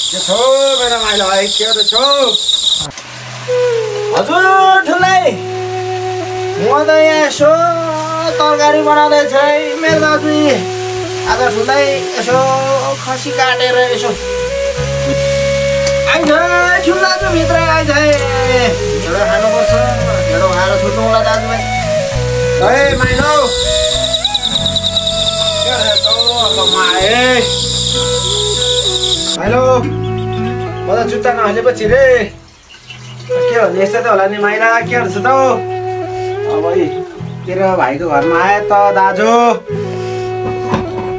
के छौ मेरो माइला भाइ के त छौ हजुर ठुलै म त यहाँ यसो तरकारी बनाउँदैछ है मेरो दाजु आज ठुलै यसो खसी काटेर यसो आइज ठुलो दाजु भित्र आइज ढेँडो खानुपर्छ ढेँडो खाएर छुट्नु होला दाजुभाइ ए माइलो के छ त माए माइलो म त जुत्ता नहालेपछि रे के हो यस्तो त होला नि माइला के गर्छ त अब तेरो भाइको घरमा आए त दाजु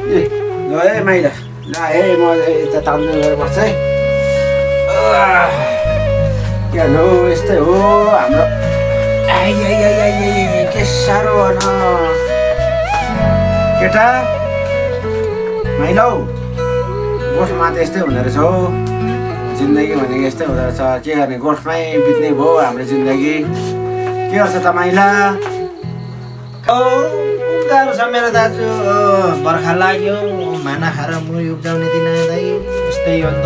ल है माइला ल है म यता तान्नु गएर बस्छ है के हो यस्तै हो हाम्रो के साह्रो भन केटा माइला गोठमा त यस्तै हुँदो रहेछ हौ जिन्दगी भनेको यस्तै हुँदो रहेछ के गर्ने गोठमै बित्ने भयो हाम्रो जिन्दगी के गर्छ त माइला गाह्रो छ मेरो दाजु बर्खा लाग्यो माना खाएर मुरी उब्जाउने दिन आउँदै यस्तै हो नि त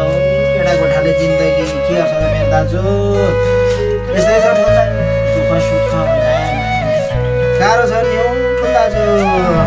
केटा गोठाले जिन्दगी के गर्छ त मेरो दाजु यस्तै छ ठुलो दुःख सुख गाह्रो छ नि हौ ठुलो दाजु